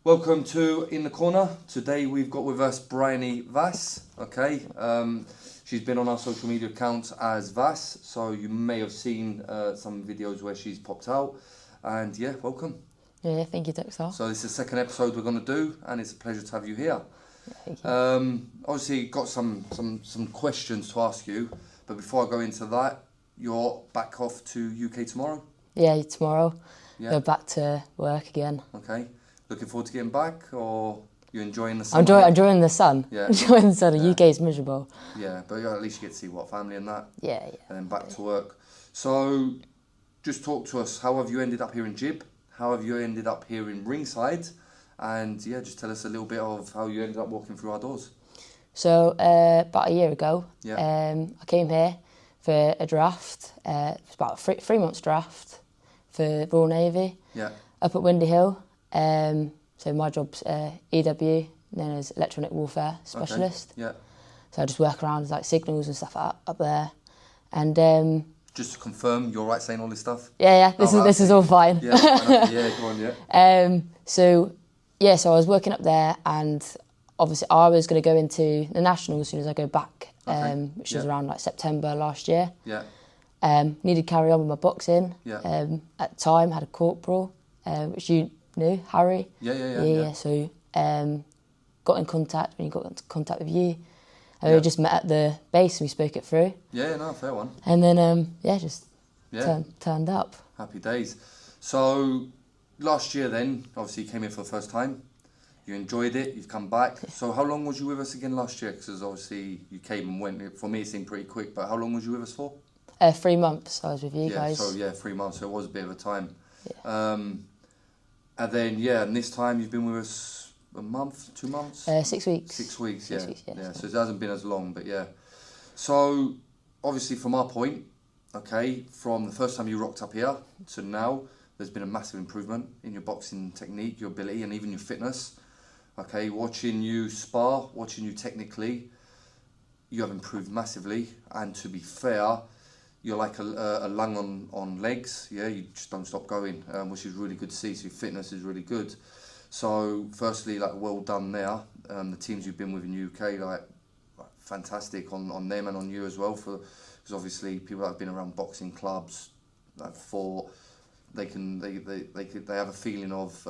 Welcome to In the Corner. Today we've got with us Bryony Vass. Okay, she's been on our social media accounts as Vass, so you may have seen some videos where she's popped out. And yeah, welcome. Yeah, thank you, Dexter. So this is the second episode we're going to do, and it's a pleasure to have you here. Thank you. Obviously, got some questions to ask you, but before I go into that, you're back off to UK tomorrow? Yeah, tomorrow. Yeah. Go back to work again. Okay. Looking forward to getting back, or you enjoying the sun? I'm enjoying the sun. Yeah. Enjoying the sun. Yeah. The UK is miserable. Yeah, but at least you get to see what family and that. Yeah. And then back to work. So, just talk to us. How have you ended up here in Jib? How have you ended up here in Ringside? And yeah, just tell us a little bit of how you ended up walking through our doors. So about a year ago, I came here for a draft. It was about a 3 months draft for Royal Navy. Yeah. Up at Windy Hill. So my job's EW, known as Electronic Warfare Specialist. Okay. Yeah. So I just work around like signals and stuff up there. And just to confirm, you're right saying all this stuff? Yeah. This is all fine. Yeah, go on, yeah. So I was working up there, and obviously I was going to go into the National as soon as I go back, which was around like September last year. Yeah. Needed to carry on with my boxing. Yeah. At the time, had a corporal, which you knew, Harry. Yeah. So got in contact when he got into contact with you. And we just met at the base and we spoke it through. Yeah, no, fair one. And then, turned up. Happy days. So, last year then, obviously you came here for the first time. You enjoyed it, you've come back. So how long was you with us again last year? Because obviously you came and went. For me it seemed pretty quick, but how long was you with us for? 3 months I was with you guys. So 3 months, so it was a bit of a time. Yeah. And then, and this time you've been with us a month, 2 months? 6 weeks. 6 weeks, 6 weeks, yeah. So it hasn't been as long, but yeah. So, obviously from our point, okay, from the first time you rocked up here to now, there's been a massive improvement in your boxing technique, your ability, and even your fitness. Okay, watching you spar, watching you technically, you have improved massively. And to be fair, you're like a lung on legs. Yeah, you just don't stop going, which is really good to see. So your fitness is really good. So firstly, like, well done there. The teams you've been with in UK, like fantastic on them and on you as well. Because obviously people that have been around boxing clubs, like they have a feeling of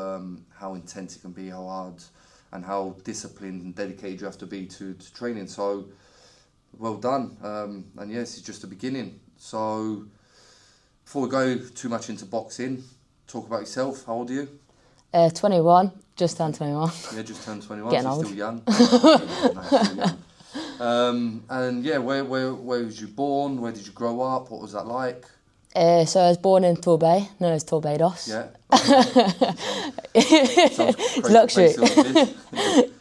how intense it can be, how hard and how disciplined and dedicated you have to be to training. So well done. And yes, it's just the beginning. So before we go too much into boxing, talk about yourself. How old are you? 21, just turned 21. Yeah, just turned 21. Getting so old. Still young. Still young. And yeah, where was you born? Where did you grow up? What was that like? So I was born in Torbay, known as Torbados. Yeah. Sounds it's luxury.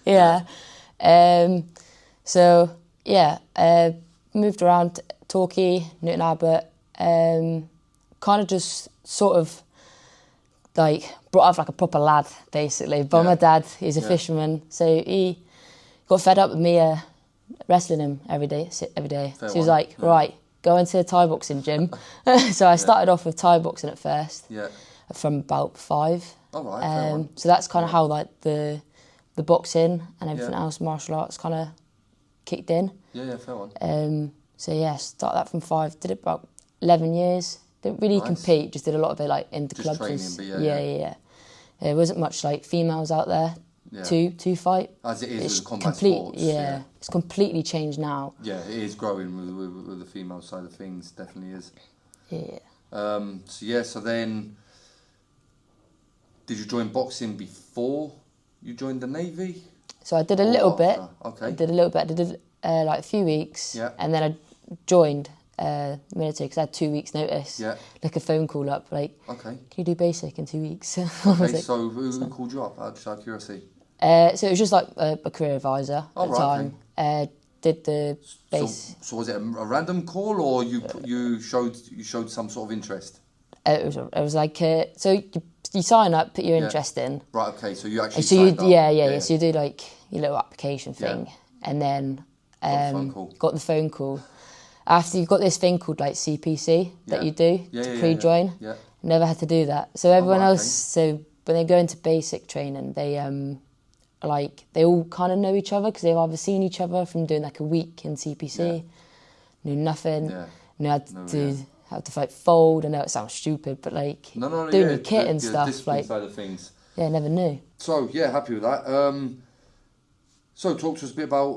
Yeah. Moved around Torquay, Newton Abbot. Kind of just sort of like brought up like a proper lad, basically. But my dad, he's a fisherman, so he got fed up with me wrestling him every day. So he was like, right, go into the Thai boxing gym. So I started off with Thai boxing at first. Yeah. From about 5. All right. So that's kind of how like the boxing and everything else, martial arts, kind of kicked in. Yeah, fair one. Started that from 5. Did it about 11 years. Didn't really compete. Just did a lot of it like into just clubs. Training, but yeah. There wasn't much like females out there to fight. As it is with combat sports. Yeah, it's completely changed now. Yeah, it is growing with the female side of things. Definitely is. Yeah. So then, did you join boxing before you joined the Navy? So I did a little bit. Okay. I did a little bit. I did like a few weeks. Yeah. And then I joined military because I had 2 weeks notice. Yeah. Like a phone call up, like, can you do basic in 2 weeks? Okay, so who called you up out of curiosity? So it was just like a career advisor at the time. Okay. Did the base. So was it a random call, or you showed some sort of interest? It was like so you sign up, put your interest in. Right. Okay. So you actually signed up. Yeah. So you do like your little application thing, and then got the phone call. After you've got this thing called like CPC that you do to pre-join. Yeah. Never had to do that. So everyone else, so when they go into basic training, they they all kind of know each other because they've either seen each other from doing like a week in CPC, knew nothing, knew how to like fold. I know it sounds stupid, but like doing your kit and stuff, like side of things. Yeah, never knew. So yeah, happy with that. So talk to us a bit about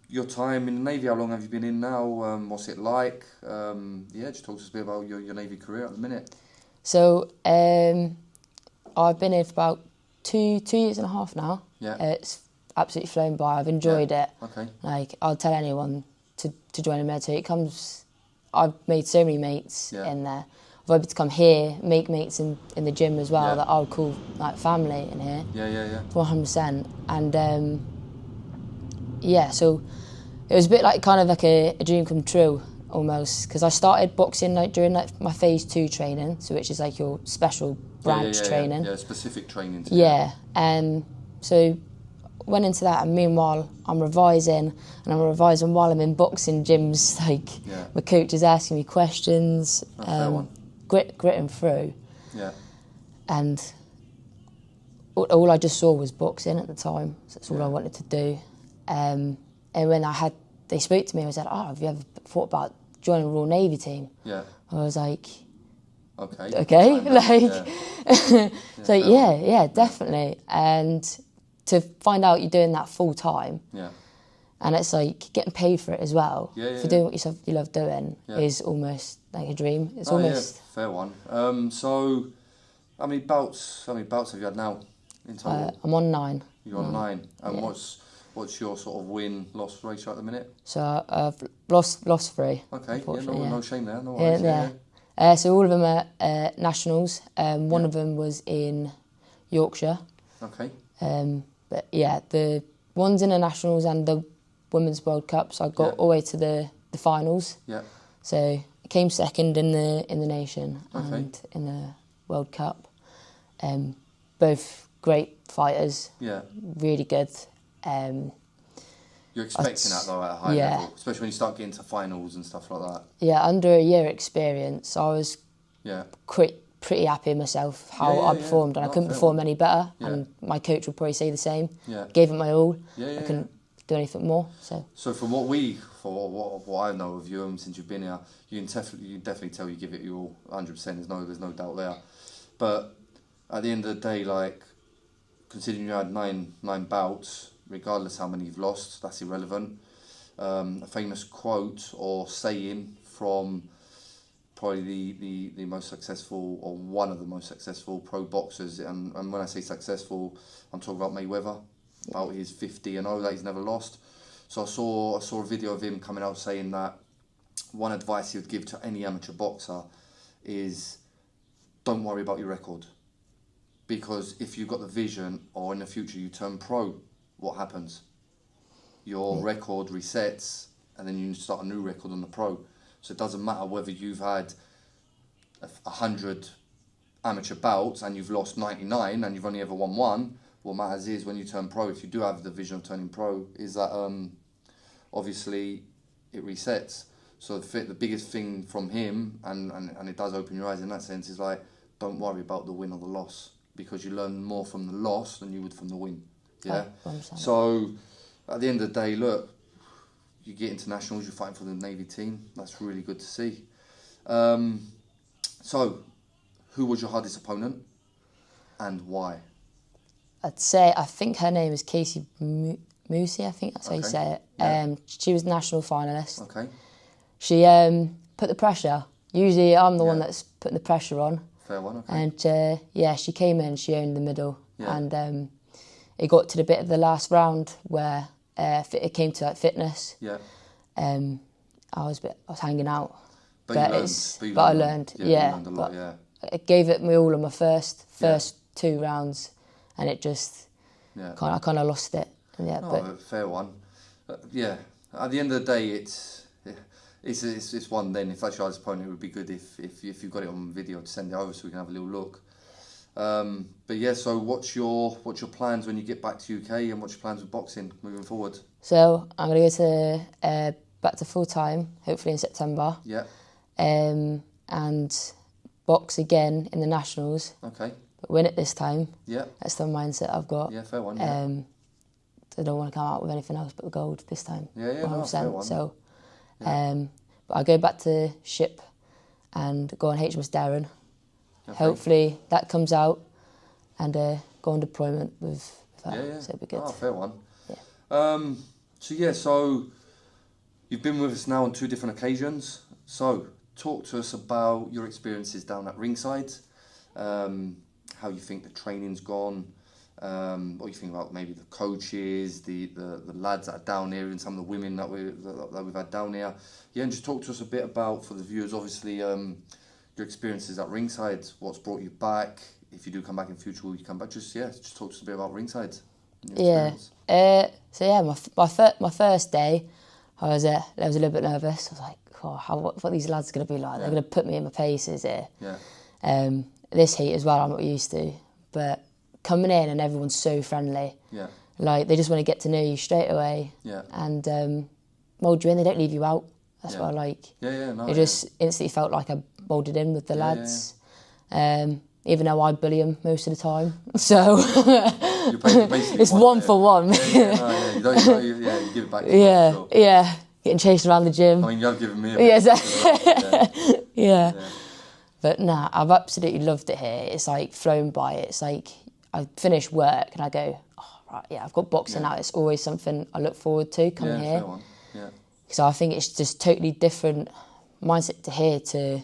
your time in the Navy. How long have you been in now? What's it like? Just talk to us a bit about your Navy career at the minute. So I've been here for about two years and a half now. Yeah. It's absolutely flown by. I've enjoyed it. Okay. Like, I'll tell anyone to join the military. I've made so many mates in there. I've able to come here, make mates in the gym as well that I would call like family in here. Yeah. 100%. And so it was a bit like kind of like a dream come true almost, because I started boxing like during like my phase 2 training, so which is like your special branch training. Yeah, specific training. So went into that, and meanwhile I'm revising while I'm in boxing gyms. Like my coach is asking me questions, gritting through. Yeah. And all I just saw was boxing at the time. So that's all I wanted to do. And when they spoke to me, I said, "Oh, have you ever thought about joining a Royal Navy team?" Yeah. I was like, okay, so yeah, definitely. And to find out you're doing that full time, and it's like getting paid for it as well, for doing what you love doing, is almost like a dream. It's almost fair one. So how many bouts have you had now in total? I'm on 9. You're on 9, and what's your sort of win-loss ratio at the minute? So I've lost 3. Okay, no shame there. No worries. So all of them are nationals. One of them was in Yorkshire. Okay. But yeah, the ones in the nationals and the Women's World Cups, I got all the way to the finals. Yeah. So I came second in the nation and in the World Cup. Both great fighters. Yeah. Really good. You're expecting that though at a high level, especially when you start getting to finals and stuff like that. Yeah, under a year experience, I was pretty happy with myself, how I performed, and I couldn't perform any better, and my coach would probably say the same. Yeah. Gave it my all. I couldn't do anything more. So from what I know of you, and since you've been here, you can definitely tell you give it your all, 100%. There's no doubt there. But at the end of the day, like, considering you had nine bouts, regardless how many you've lost, that's irrelevant. A famous quote or saying from probably the most successful, or one of the most successful pro boxers, and when I say successful, I'm talking about Mayweather, about his 50-0 that he's never lost. So I saw a video of him coming out saying that one advice he would give to any amateur boxer is don't worry about your record, because if you've got the vision, or in the future you turn pro, what happens? Your record resets, and then you start a new record on the pro. So it doesn't matter whether you've had 100 amateur bouts and you've lost 99 and you've only ever won 1. What matters is when you turn pro, if you do have the vision of turning pro, is that obviously it resets. So the biggest thing from him, and it does open your eyes in that sense, is like, don't worry about the win or the loss, because you learn more from the loss than you would from the win. Yeah. So at the end of the day, look, you get internationals, you're fighting for the Navy team. That's really good to see. So, who was your hardest opponent, and why? I think her name is Casey Moosey. I think that's how you say it. Yeah. She was national finalist. Okay. She put the pressure. Usually, I'm the one that's putting the pressure on. Fair one. Okay. And she came in. She owned the middle, and it got to the bit of the last round where it came to like fitness. Yeah. I was hanging out, but I learned. Yeah. You learned a lot, I gave it my all on my first 2 rounds, and it just I kind of lost it. But fair one. At the end of the day, it's one. Then if that's your hardest opponent, it would be good if you've got it on video to send it over so we can have a little look. But yeah, so what's your plans when you get back to UK, and what's your plans with boxing moving forward? So I'm gonna go to back to full time, hopefully in September. Yeah. And box again in the nationals. Okay. but win it this time. Yeah. That's the mindset I've got. Yeah, fair one. Yeah. I don't want to come out with anything else but the gold this time. Yeah, no, fair one. So, but I go back to ship and go on HMS Darren. Okay. Hopefully that comes out and go on deployment with that. Yeah. So it'll be good. Oh, fair one. Yeah. So you've been with us now on 2 different occasions. So talk to us about your experiences down at ringside, how you think the training's gone, what you think about maybe the coaches, the lads that are down here, and some of the women that we've had down here. Yeah, and just talk to us a bit about, for the viewers, obviously, your experiences at ringside, what's brought you back. If you do come back in future, will you come back? Just talk to us a bit about ringside. Yeah. My first day, I was a little bit nervous. I was like, what are these lads going to be like? They're going to put me in my paces here. Yeah. This heat as well, I'm not used to. But coming in and everyone's so friendly. Yeah. Like, they just want to get to know you straight away. Yeah. And mould you in, they don't leave you out. That's what I like. No, just instantly felt like I moulded in with the lads. Even though I bully them most of the time. So it's 1 for 1. You give it back to them, sure. Yeah. Getting chased around the gym. I mean, you have given me a bit. Yeah. But nah, I've absolutely loved it here. It's like flown by. It's like I finish work and I go, I've got boxing now. It's always something I look forward to coming here. Yeah. So I think it's just totally different mindset to here to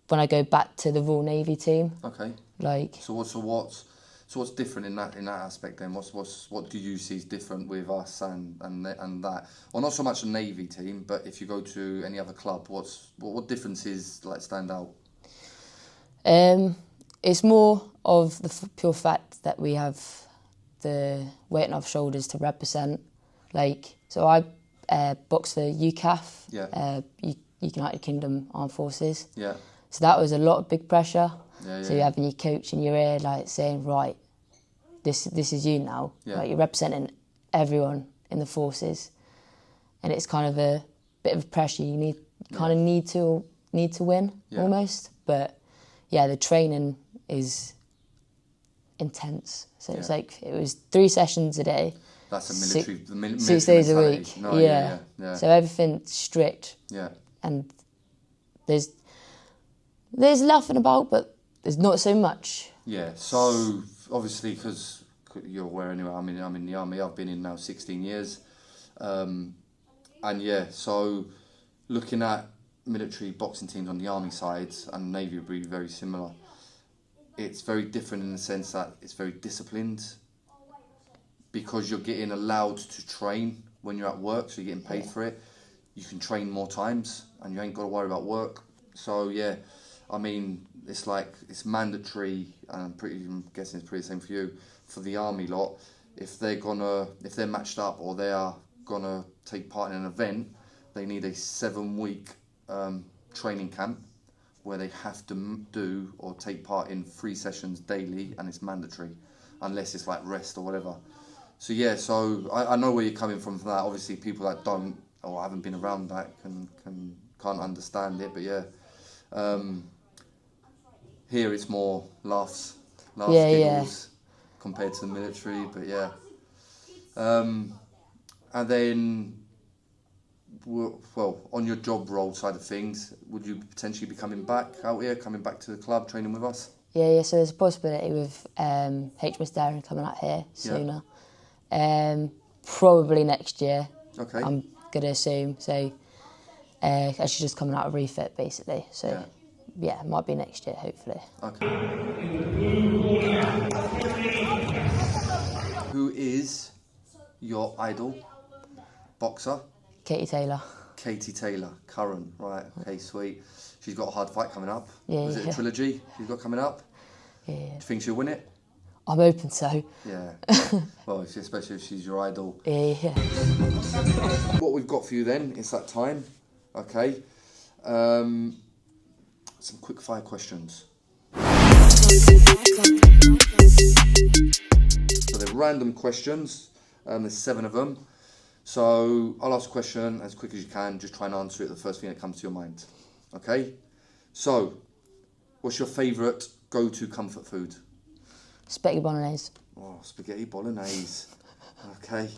when I go back to the Royal Navy team. Okay. Like. So what's different in that aspect then? What do you see is different with us and that? Well, not so much the Navy team, but if you go to any other club, what differences like stand out? It's more of the pure fact that we have the weight on our shoulders to represent. Like, so I boxed for UCAF, United Kingdom Armed Forces. Yeah. So that was a lot of big pressure. So you're having your coach in your ear, like saying, right, this is you now. Yeah. Like, you're representing everyone in the forces, and it's kind of a bit of pressure. You need to win almost. But yeah, the training is intense. So it's like it was 3 sessions a day. That's a military. 6 days a week. No, yeah. So everything's strict. Yeah. And there's laughing about, but there's not so much. Yeah. So obviously, because you're aware anyway, I'm in the army. I've been in now 16 years, and so looking at military boxing teams on the army side and Navy would be very similar. It's very different in the sense that it's very disciplined because you're getting allowed to train when you're at work, so you're getting paid for it. You can train more times and you ain't got to worry about work. So yeah, I mean, it's mandatory, and I'm guessing it's pretty the same for you, for the army lot. If they're matched up or they are gonna take part in an event, they need a 7-week training camp where they have to do or take part in 3 sessions daily, and it's mandatory, unless it's like rest or whatever. So yeah, so I know where you're coming from for that. Obviously, people that don't or haven't been around that can't understand it, but yeah. Here it's more laughs, giggles compared to the military, but yeah. And then, well, on your job role side of things, would you potentially be coming back out here, coming back to the club, training with us? Yeah. So there's a possibility with HMS Darren coming out here sooner. Probably next year. Okay. I'm gonna assume. So she's just coming out of refit basically. So yeah, it might be next year, hopefully. Okay. Who is your idol boxer? Katie Taylor. Katie Taylor, current, right? Okay, sweet. She's got a hard fight coming up. Yeah. Was it a trilogy she's got coming up? Yeah. Do you think she'll win it? I'm hoping so. Yeah. Well, especially if she's your idol. Yeah. What we've got for you then is that time. Okay. Some quick fire questions. So they're random questions. There's 7 of them. So I'll ask a question as quick as you can. Just try and answer it the first thing that comes to your mind. Okay? So, what's your favourite go-to comfort food? Spaghetti bolognese. Oh, spaghetti bolognese. Okay.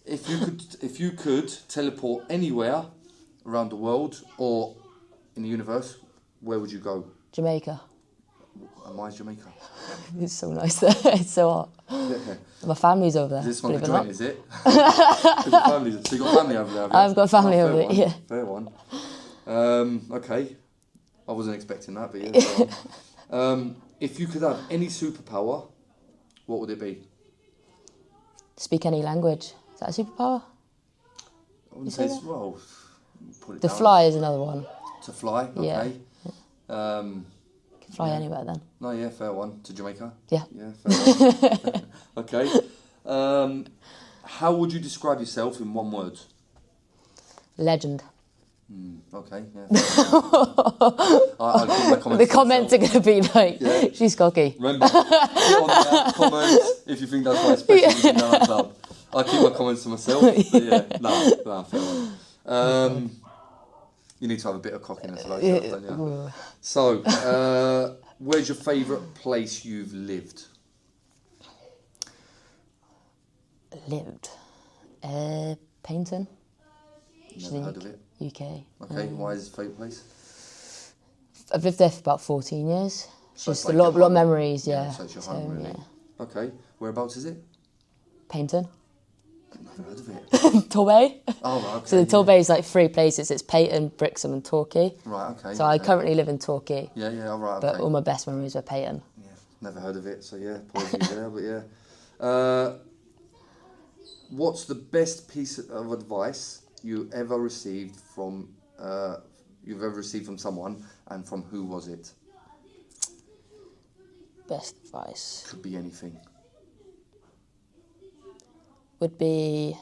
If you could teleport anywhere around the world or in the universe, where would you go? Jamaica. And why is Jamaica? It's so nice there. It's so hot. Yeah. My family's over there. Is it smoke a believe it or joint, not. is it? So you got family over there, have you? I've got family over there, yeah. Fair one. Okay. I wasn't expecting that, but yeah. Fair one. If you could have any superpower, what would it be? Speak any language. Is that a superpower? I wouldn't say it's, well, put it The down. fly is another one. To fly, okay. Yeah. Can fly anywhere then. No, yeah, fair one. To Jamaica? Yeah. Yeah, fair one. Okay. How would you describe yourself in one word? Legend. Okay, yeah. I'll keep my comments. The comments are going to be like, she's cocky. Remember, put on the comments if you think that's right, especially if you're in our club. I'll keep my comments to myself. But yeah, no, fair one. You need to have a bit of cockiness like that, don't you? So, where's your favourite place you've lived? Lived? Paynton. Never heard of it. UK. Okay, why is it your favourite place? I've lived there for about 14 years. So Just it's a like lot of memories, yeah. So it's your home, really. Yeah. Okay, whereabouts is it? Paynton. Never heard of it. Torbay. Oh, right, okay. So the Torbay is like 3 places. It's Paynton, Brixham and Torquay. Right, okay. So I currently live in Torquay. Yeah, all right, okay. But all my best memories are Paynton. Yeah, never heard of it, so yeah, apologies there, but yeah. What's the best piece of advice you've ever received from someone, and from who was it? Best advice Could be anything. would be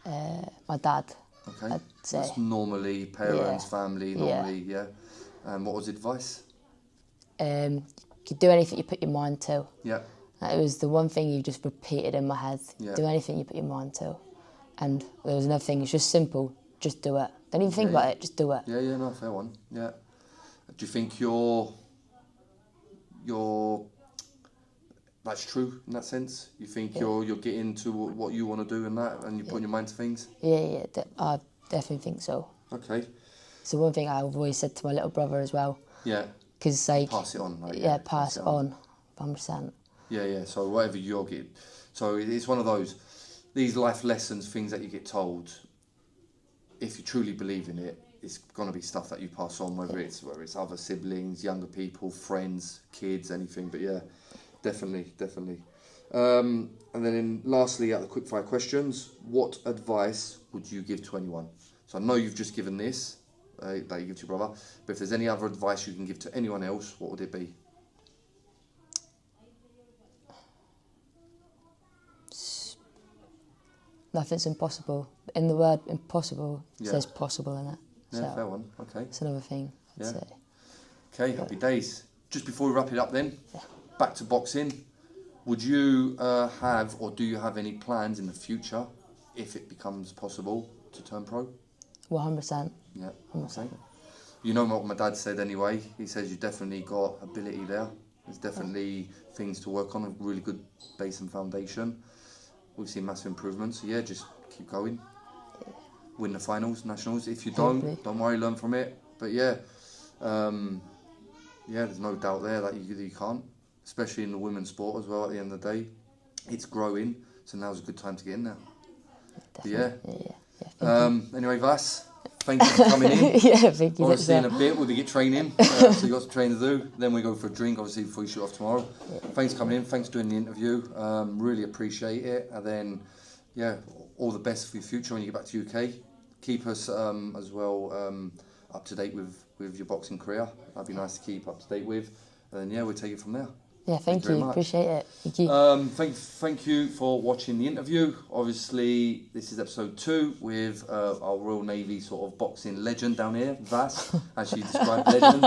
my dad. Okay. I'd say. That's normally parents, family, normally, yeah. And what was advice? You could do anything you put your mind to. Yeah. It was the one thing you just repeated in my head. Yeah. Do anything you put your mind to. And there was another thing, it's just simple. Just do it. Don't even think about it, just do it. Yeah, no, fair one. Yeah. Do you think you're that's true in that sense? You think you're getting to what you want to do and that, and you're putting your mind to things? Yeah, I definitely think so. Okay. So one thing I've always said to my little brother as well. Yeah. Because like pass it on. Like, pass it on, 100%. Yeah. So whatever you're getting, so it's one of these life lessons, things that you get told. If you truly believe in it, it's gonna be stuff that you pass on, whether it's other siblings, younger people, friends, kids, anything. But yeah, definitely. And then lastly, out of the quickfire questions, what advice would you give to anyone? So I know you've just given this that you give to your brother, but if there's any other advice you can give to anyone else, what would it be? Nothing's impossible. In the word impossible, it says possible in it. Yeah, so fair one. Okay. It's another thing I'd say. Okay, happy days. Just before we wrap it up then, back to boxing. Would you have, or do you have any plans in the future, if it becomes possible, to turn pro? 100%. Yeah, okay. You know what my dad said anyway. He says you definitely got ability there. There's definitely things to work on, a really good base and foundation. We've seen massive improvements. So yeah, just keep going. Win the finals, nationals. If you don't worry, learn from it. But yeah, there's no doubt there that you can't, especially in the women's sport as well. At the end of the day, it's growing, so now's a good time to get in there. Anyway, Vass, thank you for coming in. Thank you. Obviously, in a bit we'll get training, so you got some training to do. Then we go for a drink, obviously, before you shoot off tomorrow. Thanks for coming in. Thanks for doing the interview. Really appreciate it. And then, all the best for your future when you get back to UK. Keep us as well up to date with your boxing career. That'd be nice to keep up to date with. And then we'll take it from there. Yeah, thank you. Appreciate it. Thank you. Thank you for watching the interview. Obviously, this is episode 2 with our Royal Navy sort of boxing legend down here, Vass, as she described legend.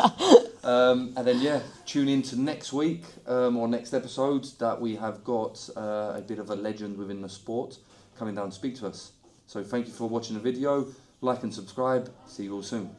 And then tune in to next week or next episode that we have got a bit of a legend within the sport coming down to speak to us. So thank you for watching the video. Like and subscribe. See you all soon.